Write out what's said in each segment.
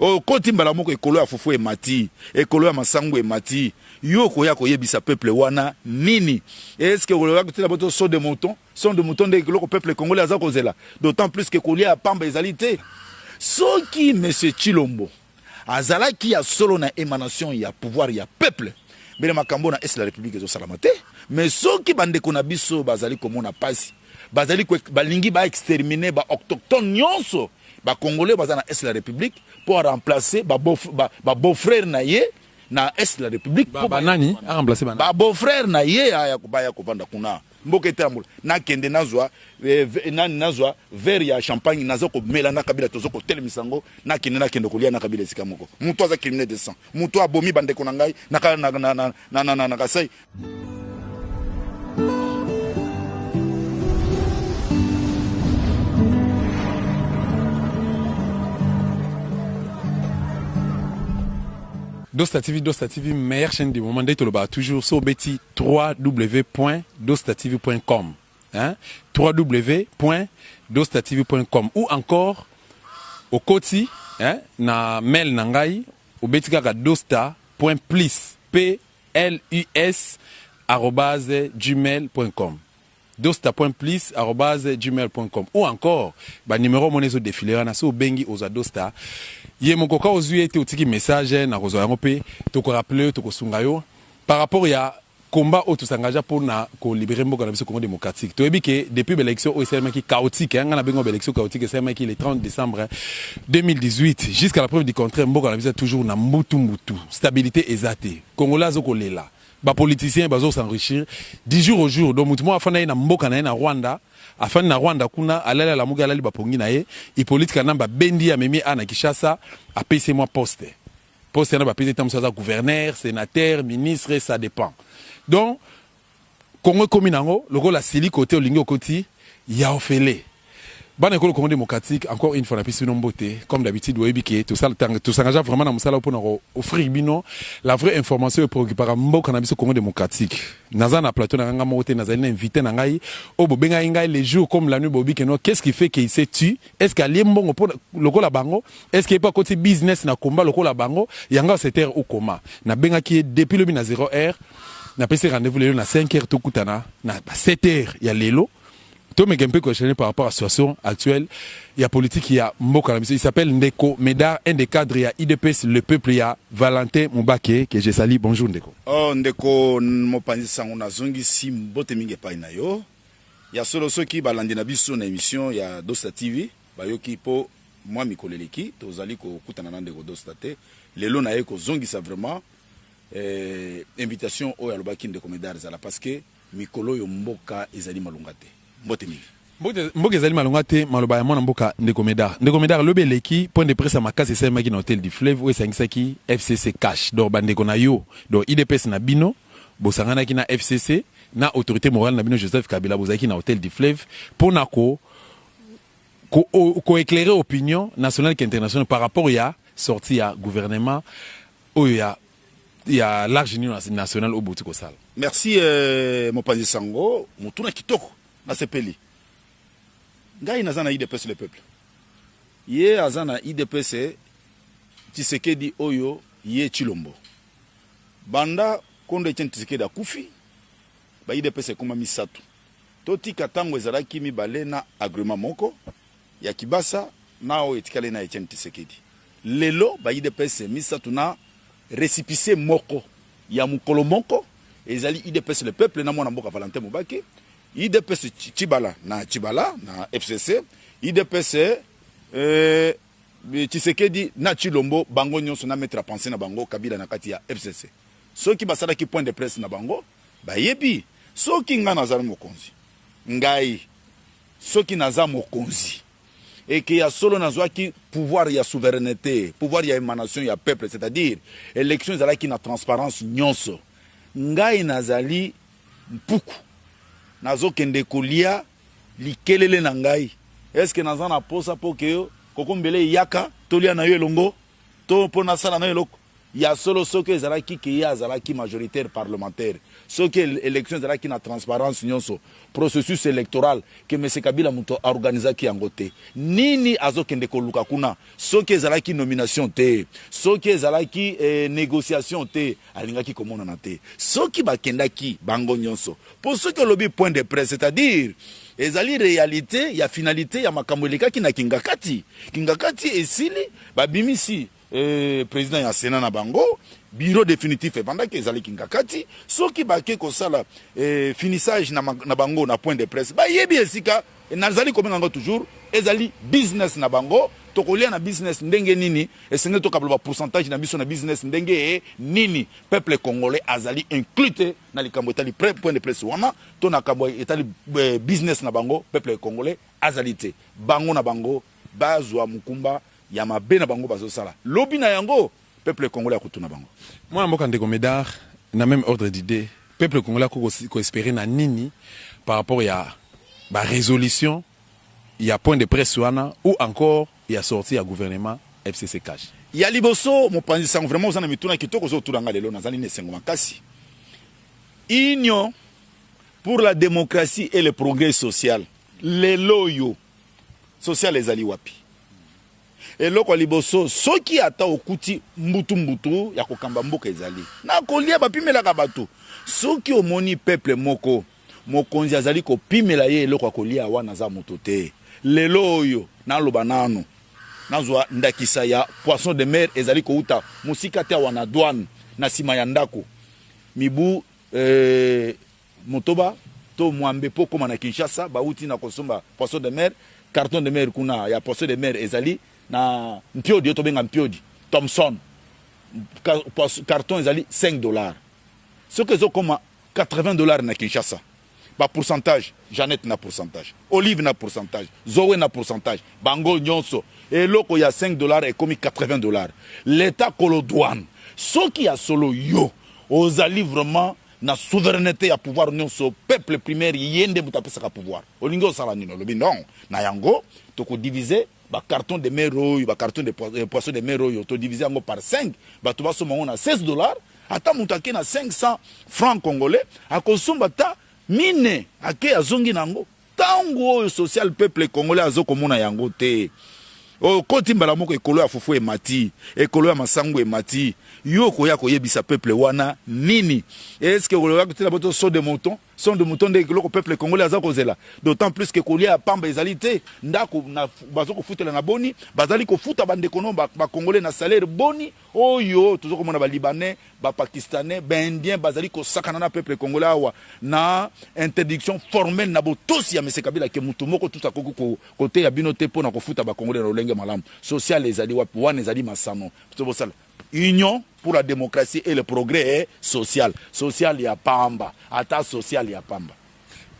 O koti mbala moko ekolo ya fufu emati, ekolo ya masango emati. Yo koya koyebisa peuple wana nini? Est-ce que vous avez écouté la moto son de mouton de le peuple congolais aza kozela. D'autant plus que kolia pamba ezalité. Soki monsieur Chilombo azala qui a solo na émanation ya pouvoir ya peuple. Bele makambo na est la République ezo salamate. Mais soki bande kona biso bazali komona pasi. Bazali ko balingi ba exterminer ba autochtones nyonso. Ba congolais bazana est la République pour remplacer ba beau-frère na ye na est la République ba nani a remplacer ba beau-frère na ye aya kubaya kovanda kuna mboke tambula na kende nazwa nani nazwa verre ya champagne nazoko mela na kabila tozoko telemisango na kende kolia na kabila sika moko muto aza criminel de sang muto abomi bande ko ngai na kasai. Dosta TV, meilleure chaîne du moment. D'être toujours sur Betty www.dostatv.com, hein? www.dostatv.com ou encore au Koti, hein? Na mail nangai au Betty kaka dosta.plus plus @gmail.com. dosta.plus@gmail.com ou encore ba numéro monezo défilé na so bengi oza dosta ye mokoka ozu été otiki message na kozo yango pe to ko rappeler to ko sunga yo par rapport ya combat au tout s'engager pour na ko libérer mboka na biso Congo démocratique to ebi ke depuis l'élection au CMA qui chaotique nga na bengo élection chaotique CMA qui le 30 décembre 2018 jusqu'à la preuve du contraire mboka na biso toujours na mutu stabilité ezate congolais zo kolela ba politiciens bazo s'enrichir 10 jours au jour donc mutu mo afana na mboka na Rwanda afin na Rwanda kuna alala la muga alali bapongi na ye ipolite kana ba bendi ya memi ana Kishasa a payé moi poste na ba payé tam ça gouverneur sénateur ministre ça dépend donc Congo komi nango loko la sili côté olingo koti ya ofele bana ko Congo démocratique encore une fois na pisi nomboté comme d'habitude webiki tout ça tout ça vraiment na musala pour offrir bino la vraie information pour par mboka na biso Congo démocratique naza na plateau na nganga moté nazali invité na ngai o bobenga ngai les jours comme la nuit bobi keno qu'est-ce qui fait qu'il se tue est-ce qu'il y a mbongo pour loko la bango est-ce qu'il y a pas côté business na combat loko la bango yanga c'était au coma na benga qui depuis le na 0h na pesi rendez-vous le na 5h to kutana na 7h ya lelo. Tout me un peu questionné par rapport à la situation actuelle. Il y a politique, il y a Mboka. Il s'appelle Ndeko Médard, un des cadres, il y a IDPS, le peuple, il y a Valentin Moubake, que je salue. Bonjour Ndeko. Oh Ndeko, mon panzi sangona zongi si mbote mingi pa inayo. Il y a solo ceux qui balandi na biso na émission, il y a Dosta TV, bayoki po moi mikoleleki, tozali ko kutana na Ndeko Dosta te. Lelo na yeko zongi sa vraiment invitation au alobaki Ndeko Médard zala parce que mikolo yo mboka ezali malungate. Mboka ezali malonga te maloba ya mwana mboka Ndeko Médard lobe leki point de presse makasi esalemaki na hôtel du fleuve oyo esangisaki FCC cash donc bandeko na yo donc IDPS na bino bosanganaki na FCC na autorité morale na bino Joseph Kabila bozalaki na hôtel du fleuve mpona ko éclairer opinion nationale et internationale par rapport ya sortie ya gouvernement oyo ya large union nationale au bouti kosala. Merci mopanzi sango mutuna kitoko na sepeli ngai nazana IDPS le peuple ye azana IDPS Tshisekedi oyo ye Chilombo banda kondo Etienne Tshisekedi akufi ba IDPS koma misatu toti katango ezalaki mibale na agreement moko ya Kibasa nao etikale na Etienne Tshisekedi lelo ba IDPS misatu na récipicé moko ya mukolo moko ezali IDPS le peuple na mwana mboka Valentin Moubake IDPS Chibala na FCC IDPS Tshisekedi na Chilombo bango nyonso na mettre à penser na bango Kabila na kati ya FCC soki basala ki point de presse na bango bayebi soki nga nazali mokonzi ngai soki naza mokonzi et qu'il y a solo nazwaki pouvoir ya souveraineté pouvoir ya émanation ya peuple c'est-à-dire élection ezala ki na transparence nyonso ngai nazali mpuku nazo kende kolia likelele na ngai est-ce que nazana posa po ke kokombele yaka tolia na yo elongo to pona sala na eloko Il y a solo ceux qui sont majoritaire parlementaire. Ceux qui élection qui na transparence nyonso. Processus électoral que M. Kabila muto organisa qui angote. Nini azo kende koluka kuna. Ceux qui sont nomination te. Ceux qui sont négociation te. Alinga ki komona na te. Ceux qui bakenda ki bango nyonso. Pour ceux qui lobby point de presse, c'est-à-dire ezali réalité, il y a finalité, il y a makamweleka ki na kingakati. Kingakati esili babimisi président ya Sénat na bango, bureau définitif et pendant que ezali kingakati, soki bake ko sala finissage na bango na point de presse. Ba yebi esika nazali komenga toujours ezali business na bango, tokolia na business ndenge nini, esenge to kablo ba pourcentage na biso na business ndenge nini, peuple congolais azali inclus na likambo etali point de presse wana, to na kambo etali business na bango, peuple congolais azali te. Bango na bango bazwa mukumba ya mabe na bango bazosala. Lobi na yango peuple congolais akutuna bango. Moi mboka ndeko Médard na même ordre d'idée, peuple congolais ko espérer na nini par rapport ya ba résolution, il y a point de presse wana ou encore il y a sorti à gouvernement FCC cash. Il y a liboso mo panzi sang vraiment osana mituna kitoko zo turanga lelo nazali ne sengo makasi. Union pour la démocratie et le progrès social. Lelo yo social ezali wapi? Eloko liboso soki ata okuti mbutu ya kokamba mboka ezali na kolia bapimela ka bato soki omoni peuple moko mokonzi azali kopimela ye eloko akolia wana za moto te lelo oyo na loba nano nazwa ndakisa ya poisson de mer ezali kouta musika te wana douane na sima ya ndako mibu motoba to mwambe poko na Kinshasa bauti na kosomba poisson de mer carton de mer kuna ya poisson de mer ezali na mpiodi to benga mpiodi Thomson carton ezali $5 ce que zo comme $80 na Kinshasa ba pourcentage Jeannette na pourcentage Olive na pourcentage Zoé na pourcentage bango nyonso et loko ya $5 et comme $80 l'état kolo douane ce qui a solo yo ozali vraiment na souveraineté ya pouvoir nyonso peuple primaire yende butapesa ka pouvoir olingo sala nino lobi non na yango to ko diviser ba carton de mer oyo ba carton de poisson de mer oyo to diviser yango par 5 ba to baso na $16 ata mutake na 500 francs congolais akosomba ta mine ake azongi nango tango oyo social peuple congolais azokomona yango te o koti mbala moko ekolo ya fufu emati ekolo ya masango emati yo koya koyebisa peuple wana nini est-ce que koloya kotela boto son de mouton de kilo peuple congolais azako zela d'autant plus que kolia pamba ezalité ndako na bazoko futela na boni bazali ko futa bande kono ba congolais na salaire boni oyo tozoko mona ba libanais ba pakistanais ba indien bazali ko sakana na peuple congolais awa na interdiction formelle na botosi ya M. Kabila ke mutu moko tout akoko côté ya bino te pona ko futa ba congolais na lolenge malamu social ezali wapi wana ezali masano to sala union pour la démocratie et le progrès social. Social ya pamba, ata social ya pamba.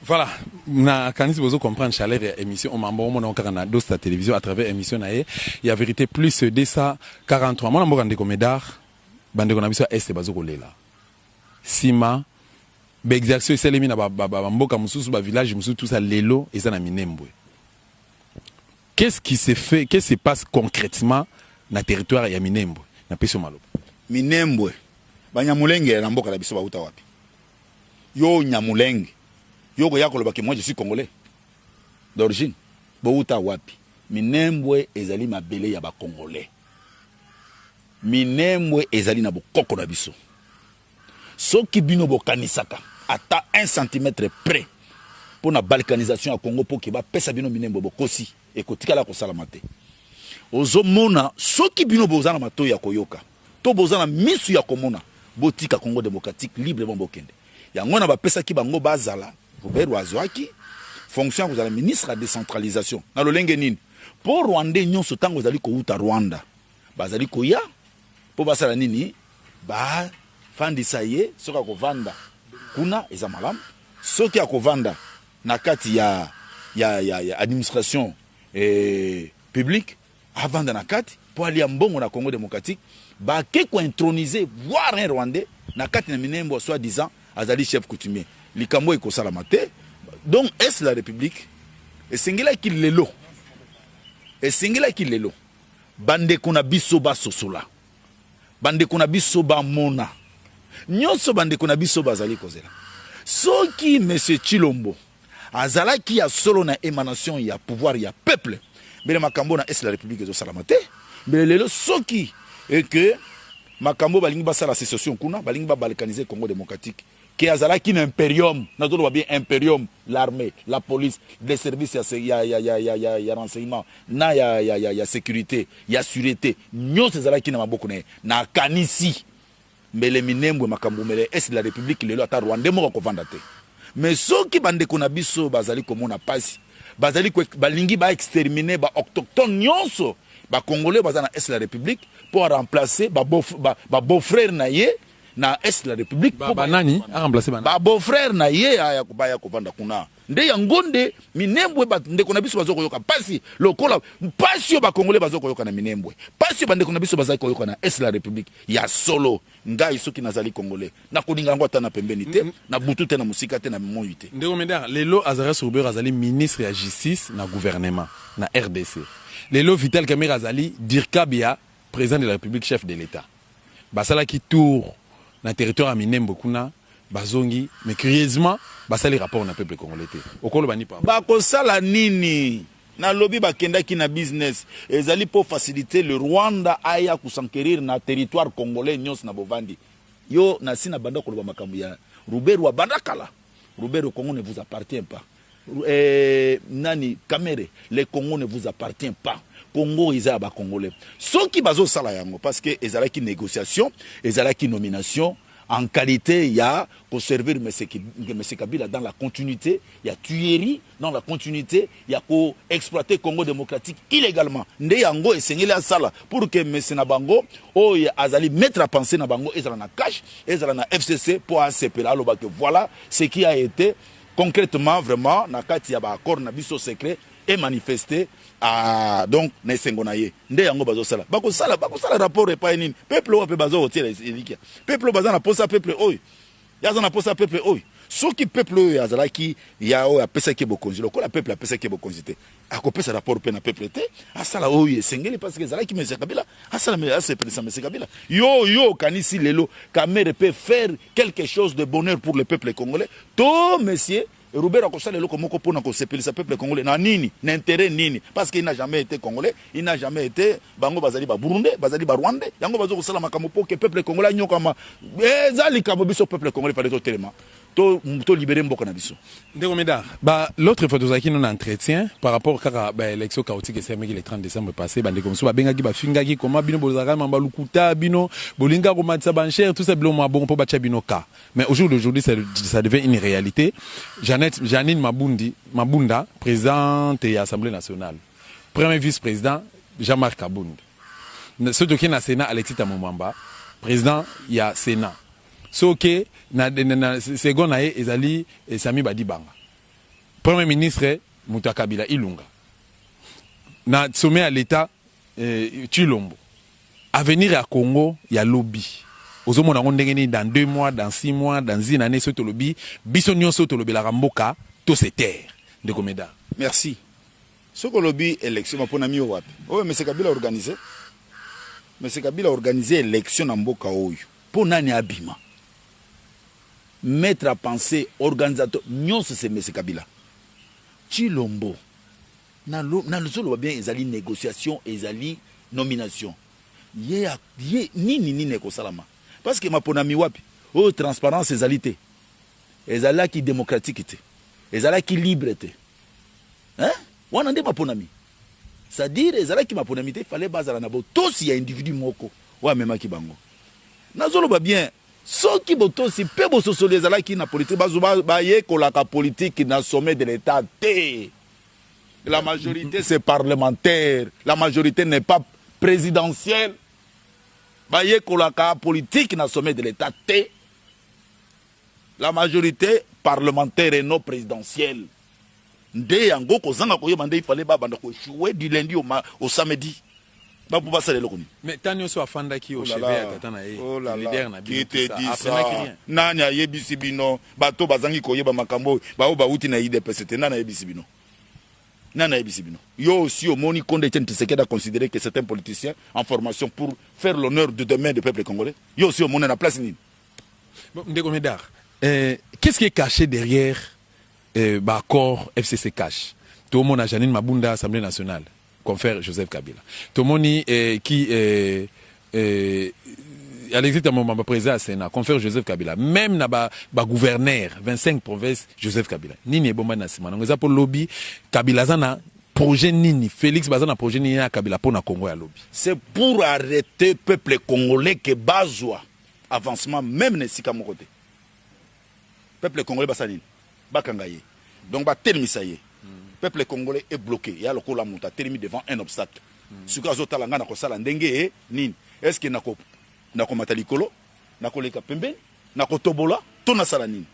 Voilà, na kanisi bozo comprendre chaleur ya émission on mambo mona okana dosta télévision à travers émission nae ya vérité plus de ça 43 mona mboka ndeko Médard bandeko na biso est bazo kolela. Sima be exercice selemi na ba mboka mususu ba village mususu tout ça lelo eza na Minembwe. Qu'est-ce qui se fait, qu'est-ce qui se passe concrètement na territoire ya Minembwe na peso maloba? Minembwe banyamulenge na mboka la biso bauta wapi yo nyamulenge yo ko yakoloba ke moi je suis congolais d'origine bauta wapi Minembwe ezali mabele ya ba congolais Minembwe ezali na bokoko na biso soki bino bokanisaka ata 1 cm près pour la balkanisation à Congo pour que ba pesa bino Minembwe bokosi e kotikala ko salamate ozomona soki bino bozana mato ya koyoka to bozana misu ya komona botika Congo démocratique librement bokende yango na bapesa ki bango bazala Robert Wazwaki fonction vous la ministre de la décentralisation na lolenge nini pour Rwanda nyonso tango zali ko uta Rwanda bazali ko ya po basala nini ba fandisa ye soka ko vanda kuna eza malamu soki akovanda na kati ya administration publique avant na kati pour aller mbongo na Congo démocratique ba ke ko introniser voir un Rwandais na kati na Minembwe soi-disant azali chef coutumier likambo eko salamate donc est la république et singila ki lelo bande kuna biso ba sosola bandeko na biso bamona nyonso bandeko na biso bazali kozela soki monsieur Tshilombo azalaki ya solo na émanation ya pouvoir ya peuple mbele makambo na est la république ezosala te mbele lelo soki et que makambo balingi basala sécession kuna balingi balkaniser Congo démocratique qui azalaki na imperium nazolo ba bien imperium l'armée la police les services ya renseignement na ya sécurité ya sûreté nyonso ezalaki na maboko na kanisi mbele minembwe makambo mbele est la république lelo ata Rwanda moko kovanda te mais soki bandeko na biso bazali komona pasi bazali balingi ba exterminer ba autochtone nyonso ba congolais baza na est la république pour remplacer ba beau-frère na ye na est la république ba nani a remplacer ba beau-frère na ye aya kubaya kovanda kuna nde yangonde minembwe bandeko na biso bazoko yoka pasi lokola pasi yo ba congolais bazoko yoka na minembwe pasi bandeko na biso bazali koyoka na est la république ya solo ngai soki nazali congolais na kolinga ngo ata na pembeni te na butu te na musika te na moyi te ndeko mendera lelo azara Sorbeur azali ministre ya justice na gouvernement na RDC lelo Vital Kamerhe azali Dirkabia président de la République chef de l'État basala ki tour na territoire à Minembwe kuna bazongi mais curieusement basali rapport na peuple congolais te okolo bani pa bakosala nini na lobby bakendaki na business ezali pour faciliter le Rwanda aya kusankerir na territoire congolais nyos na bovandi yo na sina banda koloba makambo ya Robert wa bandakala Robert le Congo ne vous appartient pas nani Kamerhe le Congo ne vous appartient pas Congo isa ba congolais soki bazo sala yango parce que ezalaki négociation ezalaki nomination en qualité il y a pour servir M. Kabila dans la continuité, il y a tuerie dans la continuité, il y a pour exploiter Congo démocratique illégalement. Nde yango et la sala pour que M. Nabango o azali mettre à penser Nabango et na cash et na FCC pour ACP là que voilà ce qui a été concrètement vraiment na kati ya ba accord na biso secret et manifesté à donc na sengo na ye nde yango bazo sala rapport et pas nini peuple wa pe bazo otela elikia peuple baza na posa peuple oy yaza na posa peuple oy soki peuple oyo azalaki ya oyo apesa ke bokonzi lokola peuple apesa ke bokonzi te akopesa rapport pe na peuple te asala oyo esengeli parce que azalaki M. Kabila asala M. Kabila yo kanisi lelo Kamerhe peut faire quelque chose de bonheur pour le peuple congolais to monsieur Robert Akosala lelo komoko pona ko sepelisa peuple congolais na nini na intérêt nini parce qu'il n'a jamais été congolais il n'a jamais été bango bazali ba burundais bazali ba rwandais yango bazo ko sala makambo po ke peuple congolais nyokama ezali kamo biso peuple congolais fallait to telema to libérer mboka na biso ndeko meda ba l'autre fois tozaki non entretien par rapport à ba élection chaotique et c'est le 30 décembre passé ba ndeko mso ba bengaki ba fingaki koma bino bozaka mamba lukuta bino bolinga ko matsa bancher tout ça bilo mo bon po ba bino ka mais aujourd'hui ça devient une réalité. Janine Mabunda, présidente de l'Assemblée nationale. Premier vice-président, Jean-Marc Kabound. Ce qui est dans le Sénat, Alexis Tamomamba, président, il y a Sénat. Ce qui est dans le second, il y a Sami Badibanga. Premier ministre, Mouta Kabila Ilunga. Dans le sommet à l'État, Tshilombo. À venir à Congo, il y a lobby. Dans 2 mois, dans 6 mois, dans une année, ce lobby, bisonio ce lobby la ramboka, tout se terre de Komeda. Merci. Ce que lobby élection, pour ami wapi. Oh, M. Kabila a organisé. M. Kabila a organisé élection en Mboka Oyo. Pour nani abima. Mettre à penser, organisateur, non c'est M. Kabila. Tshilombo. Dans le solo bien, ils allaient négociation, ils allaient nomination. Ni salama. Parce que ma ponami wapi, oh transparence ezalité, ezala qui démocratique était, ezala qui libre était, hein? On a dit ma ponami. C'est-à-dire ezala qui ma ponami te fallait bazala nabo. Tous y a individu moko, wa mema ki bango. Nazolo ba bien, so qui boto si pe bo sosoli ezala qui na politique bazuba ba ye kolaka politique na sommet de l'État te. La majorité c'est parlementaire, la majorité n'est pas présidentielle. Baye kolaka politique na sommet de l'État T. La majorité parlementaire et non présidentielle. Nde yango ko zanga ko yebande il fallait ba banda ko jouer du lundi au samedi. Ba pour passer le koni. Mais tanyo so afanda ki au chevet atata na e. Leader na bi. Qui te dit ça? Nanya yebisi bino, bato bazangi ko yeba makambo, ba o ba uti na IDPS te nana yebisi bino. Nana yebisi bino. Yo aussi au moni konde tient Tshisekedi a considéré que c'est un politicien en formation pour faire l'honneur de demain du peuple congolais. Yo aussi, au monde, la place. Bon, Ndeko Médard, qu'est-ce qui est caché derrière l'accord FCC cash? Tout le monde a Janine Mabunda, Assemblée nationale, confère Joseph Kabila. Tout le monde qui à l'exit mon président Sénat, confère Joseph Kabila. Même na ba gouverneur 25 provinces Joseph Kabila. Nini bomba na sima. Donc ça pour lobby Kabila zana projet nini Félix bazana projet nini na Kabila pour na Congo ya lobby. C'est pour arrêter peuple congolais que bazwa avancement même ne sika mon côté. Peuple congolais basanini bakangaye. Donc ba telmisaye. Peuple congolais est bloqué. Il y a le kola monta termi devant un obstacle. Ce que azota langa na ko sala ndenge nini. Est-ce que nako matalikolo nako leka pembe nako tobola to na sala nini.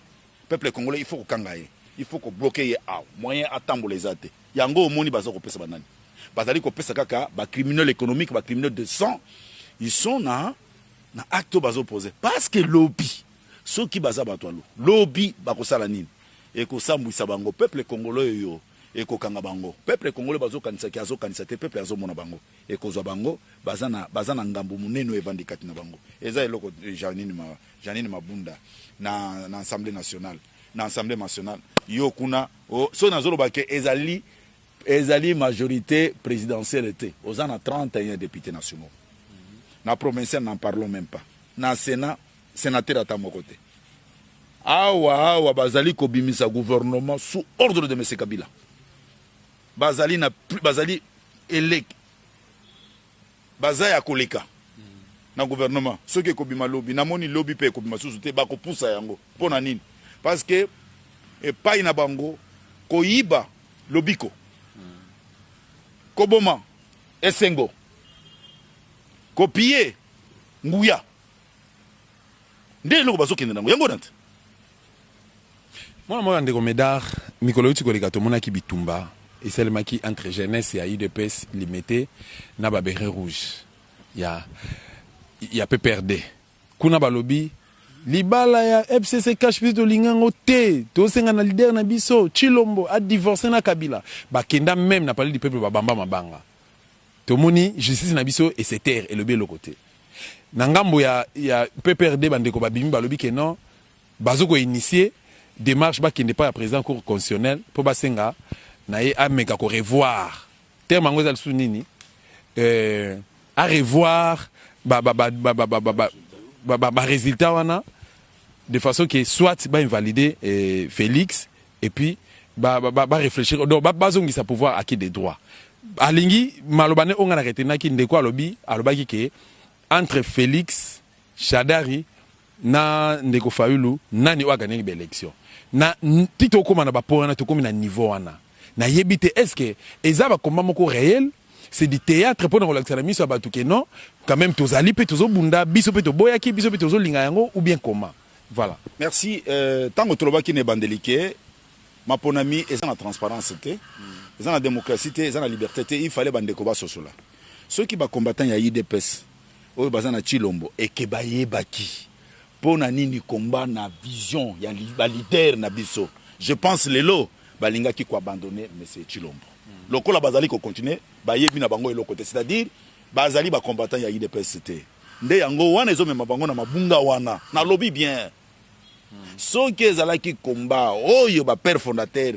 Peuple congolais il faut ko kangaye. Il faut ko bloquer a moyen attendre les athées. Yango omoni bazo ko pesa banani. Bazali ko pesa kaka ba criminels économiques, ba criminels de sang. Ils sont na acte bazo posé parce que lobby ceux qui baza batwalo. Lobby ba ko sala nini. Et ko sambwisa bango peuple congolais yo et ko kanga bango. Peuple congolais bazo kanisa ki azo kanisa te peuple azo mona bango. Et ko zo bango bazana ngambu muneno evandikati na bango. Eza eloko Janine Mabunda na Assemblée nationale. Na Assemblée nationale yo kuna so nazolo ba ke ezali majorité présidentielle était aux en 31 députés nationaux. Na provincial n'en parlons même pas. Na Sénat sénateur à mon côté. Awa bazali ko bimisa gouvernement sous ordre de M. Kabila. Bazali elek bazaya koleka na gouvernement ce qui kobima lobby na moni lobby pe kobima sous-te ba ko poussa yango pona nini parce que et pas ina bango koyiba lobiko koboma esengo kopier nguya ndelo bazo kende nango yango nante moi Ndeko Médard mikolo uti koleka to mona ki bitumba et seulement qui entre jeunesse et UDPS limité na ba béret rouge ya PPRD kuna ba lobby libala ya FCC cash plus de lingango te to senga na leader na biso Chilombo a divorcé na Kabila ba kenda même na parler du peuple ba bamba mabanga to moni justice na biso et c'est terre et le bien le côté na ngambo ya PPRD bandeko ba bimi ba lobby que non bazoko initier démarche ba kende pas à président cour constitutionnel pour ba senga na ye ameka ko revoir terme ngo zal sunini à revoir résultat wana de façon que soit ba invalider Félix et puis réfléchir donc bazongisa pouvoir acquis des droits alingi malobane onga na retenaki ndeko alobi alobaki ke entre Félix Shadari na ndeko Fayulu nani wa gagner l'élection na tito koma na ba pona to komi na niveau wana na yebite est-ce que ezaba combat moko réel c'est du théâtre pour relaxer la mission à que non quand même tozali pe tozo bunda biso pe to boyaki biso pe tozo linga yango ou bien comment voilà merci tango trobaki ne bandelike maponami eza na transparence te eza na démocratie te eza na liberté te il fallait bande ko ba sosola ceux qui ba combattant ya IDPS oyo bazana Chilombo et ke bayebaki pona nini combat na vision ya leader na biso je pense lelo balinga ki ko abandonner monsieur Chilombo lokola bazali ko continuer bayebi na bango eloko te c'est-à-dire bazali ba combattant ya IDPS te nde yango wana ezo mema bango na mabunga wana na lobby bien so que ezalaki combat oyo ba père fondateur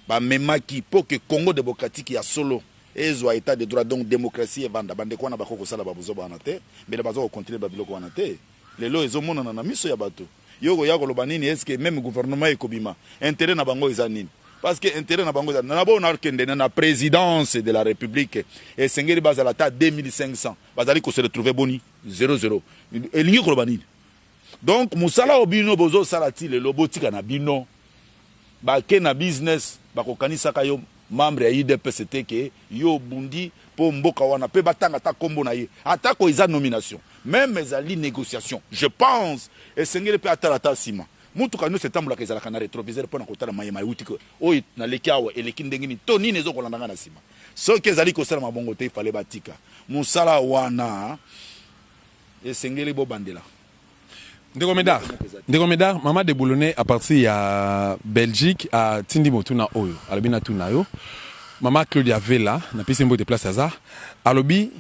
ba memaki pour que Congo démocratique ya solo ezwa état de droit donc démocratie et banda bande ko na bakoko sala babuzo bana te mais bazo continuer ba biloko wana te lelo ezo mona na miso ya bato yoko yako loba nini est-ce que même gouvernement ekobima intérêt na bango ezanini parce que intérêt na bango ezanini na bona kende na présidence de la République et sengeli bazala ta 2500 bazali ko se retrouver boni 00 elingi ko loba nini donc musala obino bozo salati lelo botika na bino ba ke na business ba ko kanisa kayo membre ya IDPS c'était que yo bundi po mboka wana pe batanga ta kombo na ye atako iza nomination même ezali négociation je pense et sengeli pe atalata sima mutu kanu setambola kezala kana rétroviseur pona kotala mayema yutiko oyi na lekawa eleki ndengini to nini ezo kolanda na sima so kezali ko sala mabongo te fallait batika musala wana et sengeli bo bandela Ndeko Médard, Maman de Boulonnais à partir à Belgique à Tindi Motuna Oyo, Alabina Tunayo. Maman Claudia Vela, n'a pas de place à ça. Alobi,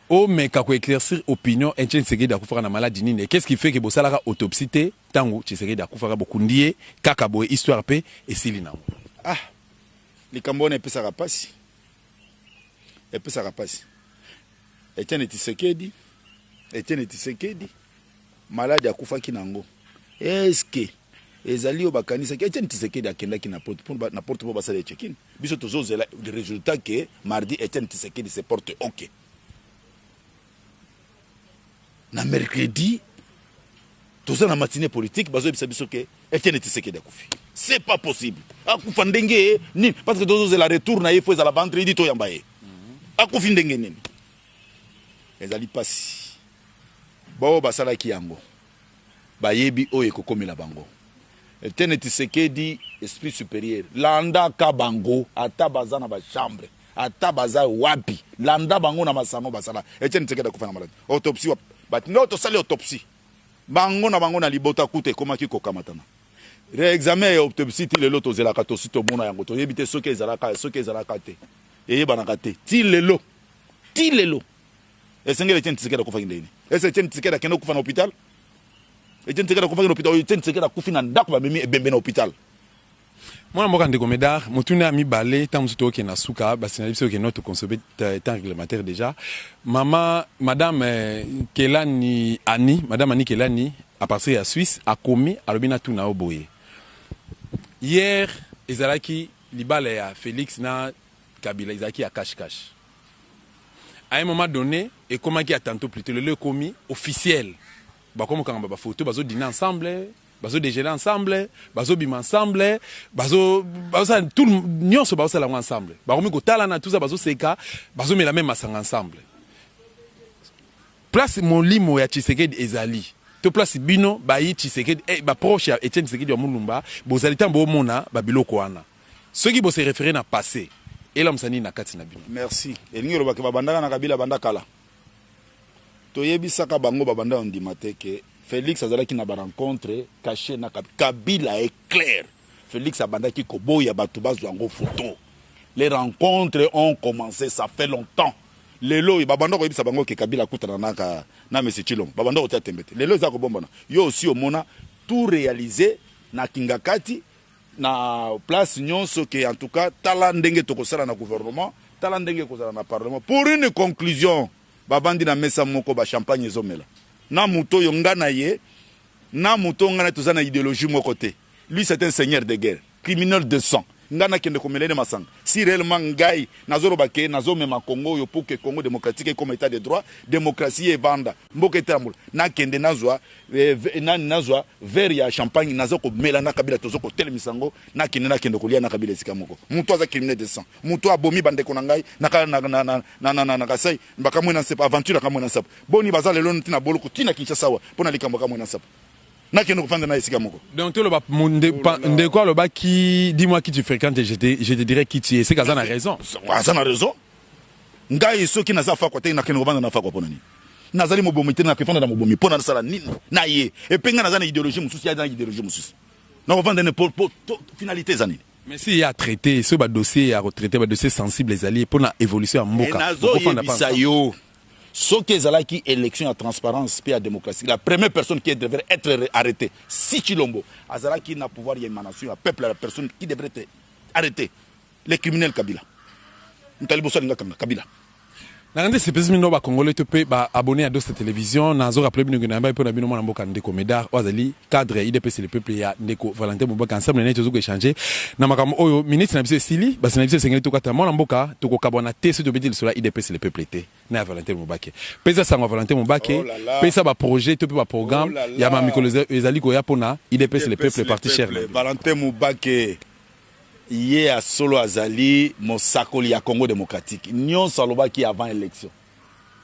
oh mais kako éclaircir opinion Etienne Tshisekedi akufaka na maladie nini, qu'est-ce qui fait que bosalaka autopsie te tango Tshisekedi akufaka bokundie kaka boye histoire pe esili nango. Ah, likambo na pesaka pasi. Pesaka pasi. Etienne Tshisekedi malade akufaki nango. Est-ce que ezali obakanisa Etienne Tshisekedi akendaki na porte pour basala check-in. Biso tozozela le résultat que mardi Etienne Tshisekedi se porte OK. Na mercredi toza na matinée politique bazo biso que Etienne Tshisekedi akufi. C'est pas possible. Akufa ndenge ni parce que tozozela retour na yefo ezala vendredi to yamba ye. Akufi ndenge nini. Ezali pasi. Bao basala ki yango. Bayebi oye kokomela bango. Etienne Tshisekedi esprit supérieur. Landa kabango ata bazana ba chambre. Ata baza wapi. Landa bango na masano basala. Etienne Tshisekedi akufa na malade. Autopsie wap. But no to sali autopsie. Bango na libota kute komaki kokamatana. Réexamen et autopsie ti lelo to zelaka to sito mona yango to yebite soki ezalaka te. Eyebanaka te. Ti lelo. Esengeli Etienne Tshisekedi akufa ndeni. Etienne Tshisekedi akenda kufa na hôpital. Etienne Tshisekedi akufa na hôpital. Etienne Tshisekedi akufi na ndako ba memi ebembe na hôpital. Mwana mboka ndeko Médard, mutuna mi balé tant musuto ke na suka basina biso ke notre consommer temps réglementaire déjà. Madame Kelani Kelani à partir de Suisse a commis à l'obina tuna oboye. Hier, ezalaki libala ya Félix na Kabila izaki à cache-cache. À un moment donné, et comment qui a tantôt plutôt le commis officiel. Bah comme quand on va photo, bazo dîner ensemble, bazo déjeuner ensemble, bazo bim ensemble, bazo tout nion se bazo la ensemble. Bah comme ko tala na tout ça bazo seka, bazo met la même masanga ensemble. Place mon limo ya Tshisekedi ezali. To place bino ba yi Tshisekedi ba proche ya Etienne Tshisekedi ya Mulumba, bozali tambo mona ba biloko wana. Ceux qui vont se référer na passé. Et là, na kati na bino. Merci. Elingi lobaka babandaka na Kabila banda kala. Toyebi saka bango babanda ondima te ke Félix azalaki na ba rencontre caché na Kabila est clair. Félix abandaki koboya batu bazwa ngo photo. Les rencontres ont commencé, ça fait longtemps. Lelo babanda ko yebisa bango ke Kabila kutana na Monsieur Chilombo. Babanda ko tembete. Lelo za ko bombana. Yo aussi omona tout réalisé na Kingakati. Na place nyonso que en tout cas tala ndenge tokosala na gouvernement tala ndenge kozala na parlement pour une conclusion babandi na mesa moko ba champagne ezomela na muto yongana ye na muto ngana tozana idéologie moko te. Lui c'est un seigneur de guerre, criminel de sang. Ngana kende komelene masanga si réellement ngai nazoro bake nazomema Congo yo pour que Congo démocratique comme état de droit démocratie et vanda mboka etambula na kende nazwa nazwa verre ya champagne nazoko mela na Kabila tozoko telemisango na kende kolia na Kabila esika moko muto aza criminel de sang muto abomi bandeko na ngai na Kasai mbaka mwe na sepa aventure kamwe na sepa boni bazale lelo tina boloko tina Kinshasa wa pona likambo kamwe na sepa. Donc, dis-moi qui tu fréquentes et je te dirai qui tu es. C'est qu'Azan a raison. Azan a raison. Ngai ceux qui n'ont pas fait na keno vanda na fa ko ponani. Nazali mobomi te na kefanda na mobomi pona sala nini na ye. Et penga na zana idéologie mususi ya zana idéologie mususi. Na vanda ne pour finalité zanini. Mais s'il y a traité ce dossier à retraiter dossier sensible les alliés pour la évolution en Mboka. Ce qui est là qui élection à transparence et à démocratie, la première personne qui devrait être arrêtée, si Chilombo, Azala qui n'a pouvoir y émanation, le peuple, la personne qui devrait être arrêtée, les criminels Kabila. Kabila. Nangande c'est précisément nos Congolais te peut abonner à d'autres télévisions. Nazo rappelé bien que n'importe pour nabino mwana mboka ndeko Médard Ozali cadre IDPS le peuple ya ndeko Valentin Mubaka ensemble na tozo ko échanger. Na makambo oyo ministre na biso Sili basi na biso sengeli to kata mwana mboka to ko kabona te so to bedil sur la IDPS le peuple te na Valentin Mubaka. Pesa sanga Valentin Mubaka pesa ba projet to ba programme ya ma mikolo ezali ko ya pona IDPS le peuple parti chef. Valentin Mubaka Yé a solo azali mosakoli ya Congo démocratique. Nyon salobaki avant élection.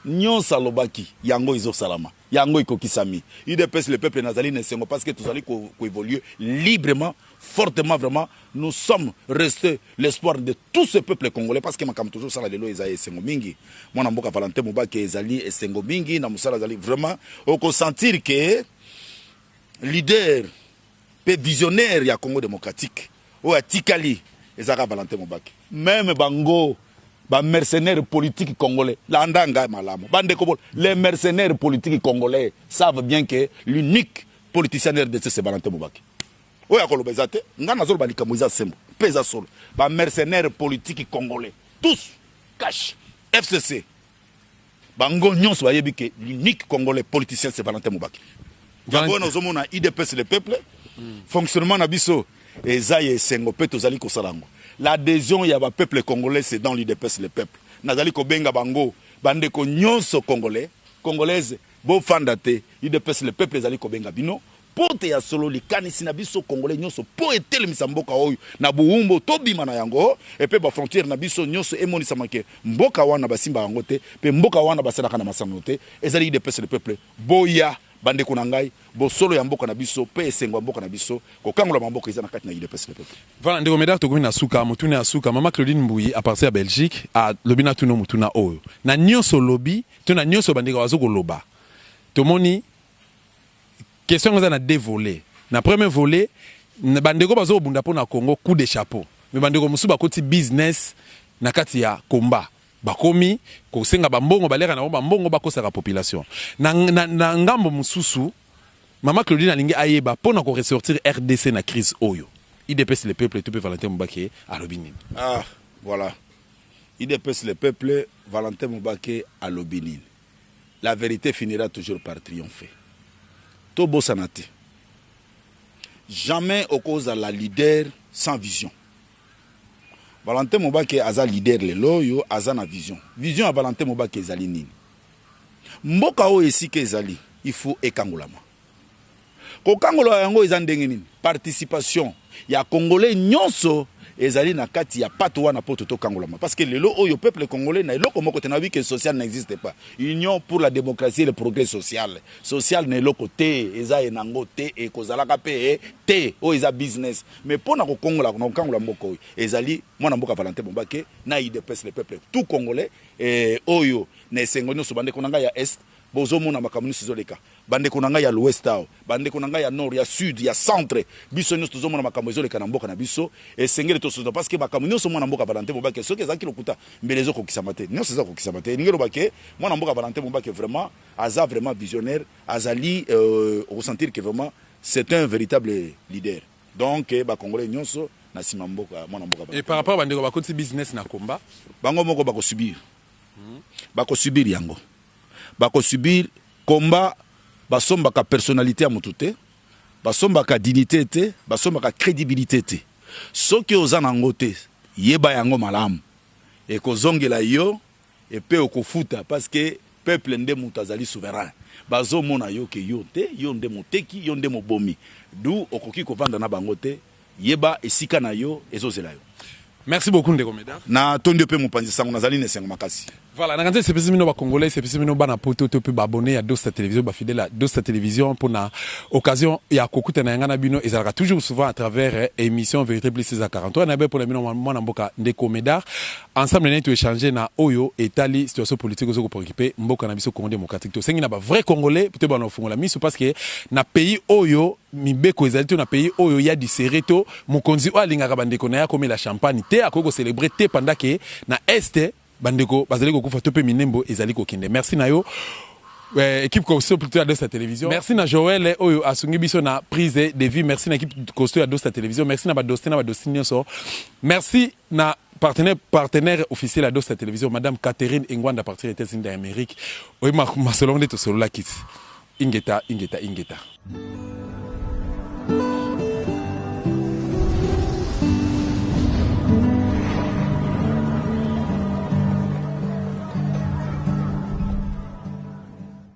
Nyon salobaki yango izo salama. Yango ikokisami. UDPS le peuple nazali nesengo parce que tous allons évoluer librement, fortement vraiment. Nous sommes restés l'espoir de tout ce peuple congolais parce que makam toujours sala lelo ezaye sengo mingi. Mwana mboka Valentin Mubaka ezali esengo mingi na musala azali vraiment oko sentir que leader pe visionnaire ya Congo démocratique. Ou à Tikali, Ezara Valentin Mubaka. Même Bango, mercenaires politiques congolais. Les mercenaires politiques congolais savent bien que l'unique politicien RDC, c'est Valentin Moubaki. Oya kolobezate, ngana zolo balika moiza sembo, pesa solo. Ba mercenaires politiques congolais, tous cash FCC. Bango nyonso bayebi que l'unique congolais politicien c'est Valentin Moubaki. Bango nozomona IDPS le peuple, fonctionnement na biso ezaye sengo peto zali ko salango. L'adhésion ya ba peuple congolais c'est dans l'IDPS le peuple. Nazali ko benga bango bande ko nyonso congolais, congolaise bo fandate IDPS le peuple ezali ko benga bino. Pote ya solo likanisi na biso congolais nyonso po etelemisa mboka oyo na buumbo tobima na yango et pe ba frontière na biso nyonso emonisa make mboka wana basimba yango te pe mboka wana basalaka na masano te ezali IDPS le peuple boya bande kuna ngai bo solo ya mboka na biso pe esengo mboka na biso ko kangola mboka izana kati na IDPS le peuple. Voilà ndeko Médard to na suka mutune asuka mama Claudine Mbouyi à partir de Belgique à lobina tuno mutuna oyo na nyonso lobby to na nyonso bandeko bazoko loba tomoni question que na deux volets. Na premier volet, bandeko bazo bunda po na Congo coup de chapeau. Mais bandeko musu ba koti business na kati ya combat. Bakomi ko senga bambongo balera na bambongo bakosa la population. Na ngambo mususu Mama Claudine alingi ayeba po na ko ressortir RDC na crise oyo. IDPS le peuple tout peut Valentin Moubaki à Lobini. Ah, voilà. IDPS le peuple Valentin Moubaki à Lobini. La vérité finira toujours par triompher. Tobo Sanate. Jamais au cause de la leader sans vision. Valentin Moubaki aza leader le loyo aza na vision. Vision à Valentin Moubaki ezali nini. Mboka o esike ezali, il faut ekangolama. Ko kangola yango ezandenge nini? Participation ya congolais nyonso ezali na kati ya pato wana poto to kangolama parce que lelo oyo peuple congolais na eloko moko te na wi que social n'existe pas. Union pour la démocratie et le progrès social. Social na eloko te eza enango te e kozalaka pe te o eza business. Mais pona ko kongola na kangola mboko oyo ezali mwana mboka Valentin Moubaki na IDPS le peuple tout congolais oyo na esengo nyonso bande konanga ya est bozo mona makamuni sizoleka bande konanga ya l'ouest ao bande konanga ya nord ya sud ya centre biso nyonso tozo mona makambo ezoleka na mboka na biso esengele to sozo parce que makamuni nyonso mona mboka Valentin Moubaki soki ezaki lokuta mbelezo ko kisamate nyonso ezako kisamate ningelo bake mona mboka Valentin Moubaki vraiment aza vraiment visionnaire azali ressentir que vraiment c'est un véritable leader donc ba congolais nyonso na sima mboka mona mboka et par rapport à bandeko bakoti business na combat bango moko bako subir yango bako subir combat basombaka personnalité ya mutute basombaka dignité te basombaka crédibilité te soki oza nango te yeba yango malamu e kozongela yo e pe okofuta parce que peuple nde mutu azali souverain bazomona yo ke yo te yo nde moteki yo nde mobomi du okoki kovanda na bango te yeba esika na yo ezozela yo. Merci beaucoup ndeko Médard. Na tondi pe mopanzi sango nazali ne sengo makasi. Voilà, na c'est petit mino ba congolais, c'est petit mino bana poto to pe abonner à Dosta Télévision, ba fidèle à Dosta Télévision pour na occasion ya kokuta na ngana bino ezalaka toujours souvent à travers émission Vérité plus 643 na be pour la mino mwana mboka ndeko Médard. Ensemble na to échanger na oyo etali situation politique zo ko préoccuper mboka na biso Congo démocratique. To sengi na ba vrai congolais peut ba na fungola miso parce que na pays oyo mibeko ezali to na pays oyo ya di sereto mokonzi o alingaka bandeko na ya comme la champagne te akoko célébrer te pendant que na este bandeko bazali kokufa to pe minembo ezali kokende. Merci na yo équipe costume plutôt à Dosta Télévision. Merci na Joël oyo asungi biso na prise de vie. Merci na équipe costume à Dosta Télévision. Merci na ba Dostine so. Merci na partenaire officiel à Dosta Télévision Madame Catherine Engwanda à partir des États-Unis d'Amérique. Oyo ma selonde to solo la kit. Ingeta.